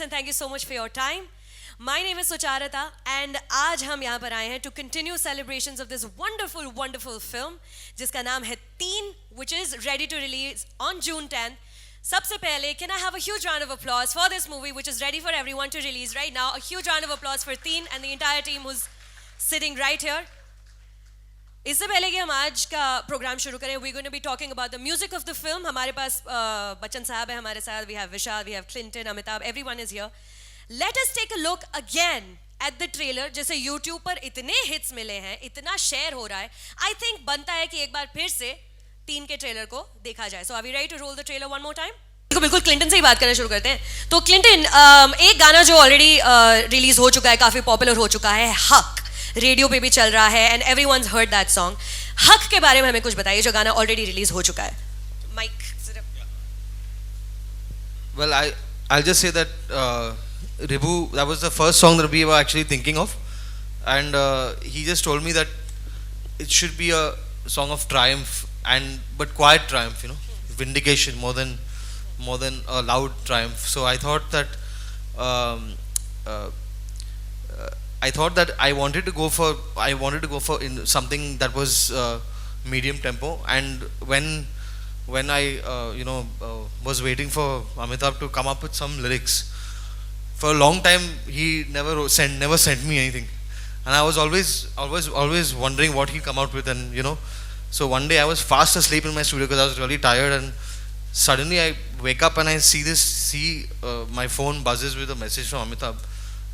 and thank you so much for your time. My name is Sucharita and आज हम यहाँ पर आए हैं to continue celebrations of this wonderful, wonderful film जिसका नाम है तीन, which is ready to release on June 10th. सबसे पहले, can I have a huge round of applause for this movie which is ready for everyone to release right now? A huge round of applause for Teen and the entire team who's sitting right here. इससे पहले कि हम आज का programme शुरू करें, we're going to be talking about the music of the film. हमारे पास बच्चन साहब है हमारे साथ, we have Vishal, we have Clinton, Amitabh, everyone is here. Let us take a look again at the trailer. जैसे YouTube पर इतने hits मिले हैं, इतना share हो रहा है, I think बनता है कि एक बार फिर से तीन के ट्रेलर को देखा जाए. So are we ready to roll the trailer one more time? बिल्कुल क्लिंटन से ही बात करना शुरू करते हैं. तो क्लिंटन, एक गाना जो ऑलरेडी रिलीज हो चुका है, काफी पॉपुलर हो चुका है, हक, रेडियो पे भी चल रहा है and everyone's heard that song. हक के बारे में हमें कुछ बताइए जो गाना ऑलरेडी रिलीज हो चुका है. Mic. Well, I'll just say that Ribu, that was the first song that we were actually thinking of, and he just told me that it should be a song of triumph, but quiet triumph, vindication more than a loud triumph. So I thought that I wanted to go for in something that was medium tempo, and when I was waiting for Amitabh to come up with some lyrics, for a long time he never sent me anything, and I was always wondering what he'd come out with, and so one day I was fast asleep in my studio because I was really tired, and suddenly I wake up and I see my phone buzzes with a message from Amitabh,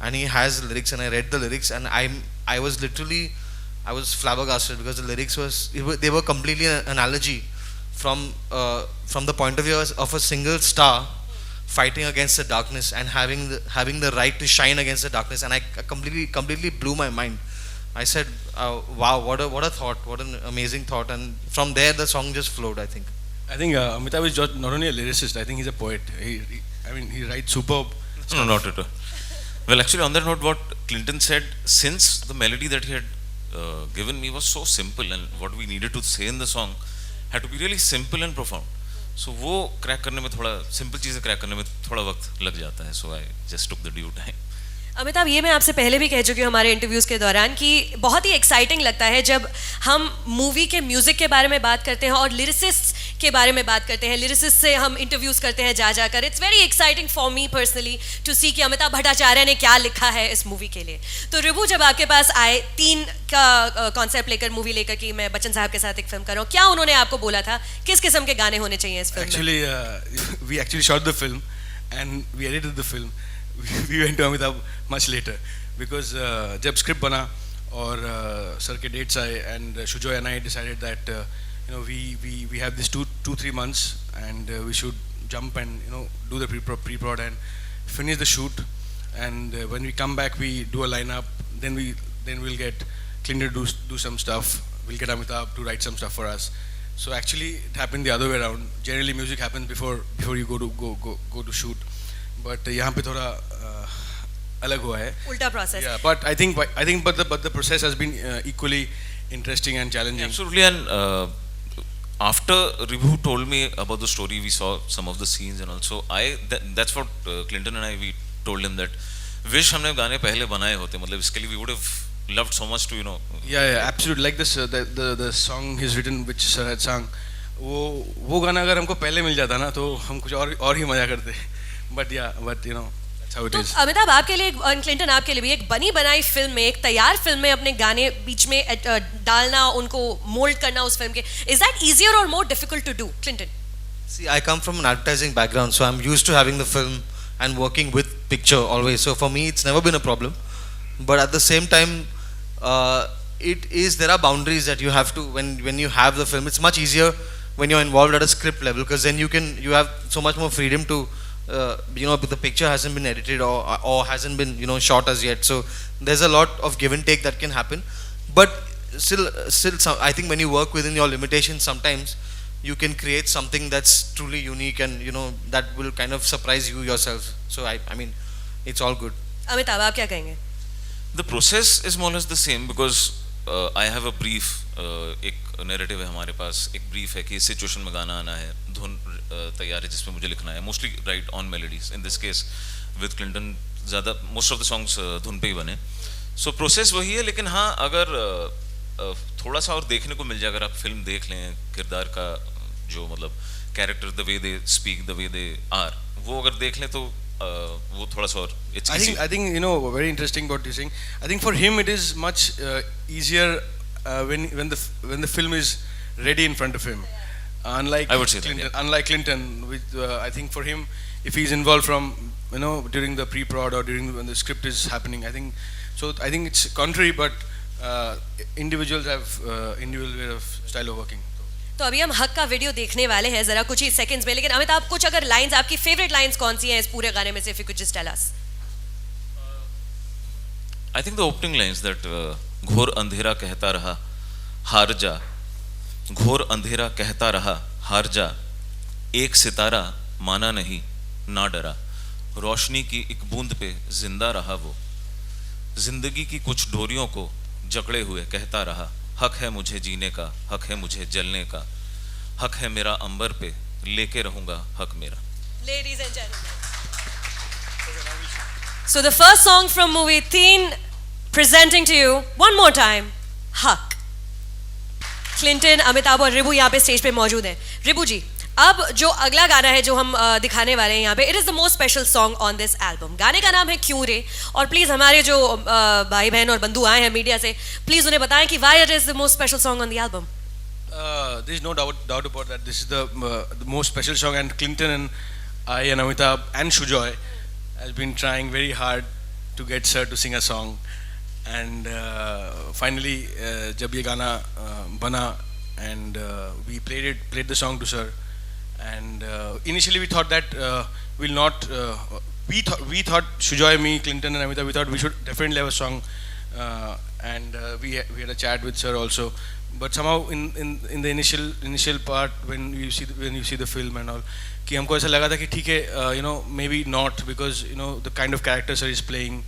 and he has lyrics, and I read the lyrics, and I was flabbergasted because the lyrics they were completely an analogy from the point of view of a single star fighting against the darkness and having the right to shine against the darkness, and I completely blew my mind. I said, wow, what a thought, what an amazing thought, and from there the song just flowed. I think Amitabh is just not only a lyricist, I think he's a poet. He writes superb. No, not at all. Well, actually, on that note, what Clinton said, since the melody that he had given me was so simple, and what we needed to say in the song had to be really simple and profound. So वो crack करने में थोड़ा simple चीज़ें crack करने में थोड़ा वक्त लग जाता है. So I just took the due time. Amitabh, ये मैं आपसे पहले भी कह चुकी हूँ हमारे इंटरव्यूज़ के दौरान कि बहुत ही एक्साइटिंग लगता है जब हम मूवी के म्यूज़िक के बारे में बात करते हैं और लिरिसिस्ट के बारे में बात करते हैं. लिरिसिस्ट से हम इंटरव्यूज़ करते हैं जाकर. It's very exciting for me personally to see कि अमिताभ भट्टाचार्य ने क्या लिखा है इस मूवी के लिए. तो रिबू, जब आपके पास आए तीन का कॉन्सेप्ट लेकर, मूवी लेकर कि मैं बच्चन साहब के साथ एक फिल्म कर रहा हूँ, क्या उन्होंने आपको बोला था किस किस्म के गाने होने चाहिए इस फिल्म में? We actually shot the film and we edited the film. We went to Amitabh much later because जब स्क्रिप्ट बना और सर के डेट्स आए and Shujoy and I decided that we have this 2-3 months and we should jump and do the pre-prod and finish the shoot, and when we come back we do a lineup, then we'll get Clinton to do some stuff, we'll get Amitabh to write some stuff for us. So actually it happened the other way around. Generally music happens before you go to shoot, but यहाँ पे थोड़ा अलग हुआ है, उल्टा process. Yeah, but I think the process has been equally interesting and challenging. Absolutely. And after Ribu told me about the story, we saw some of the scenes, and also that's what Clinton and I, we told him that wish हमने गाने पहले बनाए होते, मतलब इसके लिए we would have loved so much to Yeah, absolutely. Like this the song he's written which Sir had sung, वो गाना अगर हमको पहले मिल जाता ना तो हम कुछ और ही मजा करते. But that's how it is. तो अमिताभ, आपके लिए और क्लिंटन आपके लिए भी एक बनी बनाई फिल्म में, एक तैयार फिल्म में अपने गाने बीच में डालना, उनको मोल्ड करना उस फिल्म के, is that easier or more difficult to do, Clinton? See, I come from an advertising background, so I'm used to having the film and working with picture always. So for me, it's never been a problem. But at the same time, there are boundaries that you have to, when you have the film. It's much easier when you're involved at a script level, because then you have so much more freedom to the picture hasn't been edited or hasn't been shot as yet, so there's a lot of give and take that can happen. But still I think when you work within your limitations, sometimes you can create something that's truly unique, and that will kind of surprise you yourself. So I mean it's all good. Amitabh, आप क्या कहेंगे? The process is more or less the same because I have a brief. एक narrative है हमारे पास, एक brief है कि इस सिचुएशन में गाना आना है, धुन तैयार है जिसमें मुझे लिखना है, mostly right on melodies. In this case with Clinton ज़्यादा मोस्ट ऑफ द सॉन्ग्स धुन पे ही बने. सो प्रोसेस वही है, लेकिन हाँ अगर थोड़ा सा और देखने को मिल जाए, अगर आप फिल्म देख लें, किरदार का जो मतलब character, the way they speak, the way they are, वो अगर देख लें तो वो थोड़ा सा और it's I think you know, very interesting what you're saying. I think for him it is much easier when the film is ready in front of him. Unlike I would say that, Clinton, yeah. unlike Clinton, with I think for him, if he's involved from during the pre-prod or when the script is happening, I think it's contrary, but individuals have individual way of style of working. तो अभी हम हक का video देखने वाले हैं जरा कुछ ही सेकंड्स में, लेकिन अमिताभ कुछ अगर लाइंस, आपकी फेवरेट लाइंस कौन सी हैं इस पूरे गाने में से, if you could just tell us. I think the opening lines that घोर अंधेरा कहता रहा हार जा, घोर अंधेरा कहता रहा हार जा, एक सितारा माना नहीं ना डरा, रोशनी की एक बूंद पे जिंदा रहा वो, जिंदगी की कुछ डोरियों को जकड़े हुए कहता रहा, हक है मुझे जीने का, हक है मुझे जलने का, हक है मेरा अंबर पे, लेके रहूंगा हक मेरा. Ladies and gentlemen. So the first song from movie Teen, presenting to you one more time, हक. क्लिंटन, अमिताभ और रिबू यहाँ पे स्टेज पे मौजूद हैं. रिबू जी, अब जो अगला गाना है जो हम दिखाने वाले हैं यहाँ पे, it is the most special song on this album. गाने का नाम है क्यों रे, और प्लीज़ हमारे जो भाई बहन और बंधु आए हैं मीडिया से, प्लीज़ उन्हें बताएं कि why it is the most special song on the album. There is no doubt about that. This is the most special song, and Clinton and I and Amitabh and Shujoy has been trying very hard to get sir to sing a song, and finally जब ये गाना बना and we played the song to sir, and initially we thought that we'll not we thought Shujoy, me, Clinton and Amitabh, we thought we should definitely have a song, and we had a chat with sir also. But somehow in the initial part, when you see the film and all, कि हमको ऐसा लगा था कि ठीक है, maybe not, because the kind of character sir is playing,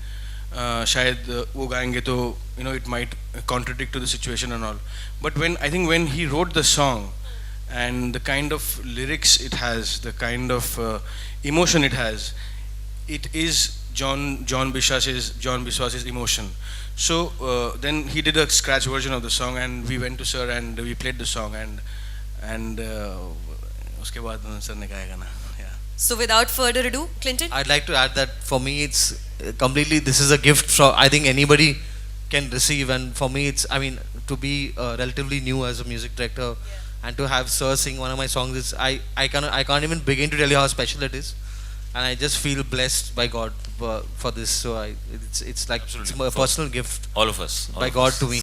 शायद वो गाएंगे तो it might contradict to the situation and all. But I think when he wrote the song and the kind of lyrics it has, the kind of emotion it has, it is John Biswas's emotion. So then he did a scratch version of the song, and we went to sir and we played the song, and उसके बाद sir ने गाया गाना. Yeah. So without further ado, Clinton. I'd like to add that for me it's completely, this is a gift from, I think anybody can receive, and for me it's, I mean, to be relatively new as a music director, and to have sir sing one of my songs, is I can't even begin to tell you how special it is, and I just feel blessed by God for this. So it's like, Absolutely. it's a personal gift All of us. by God to me.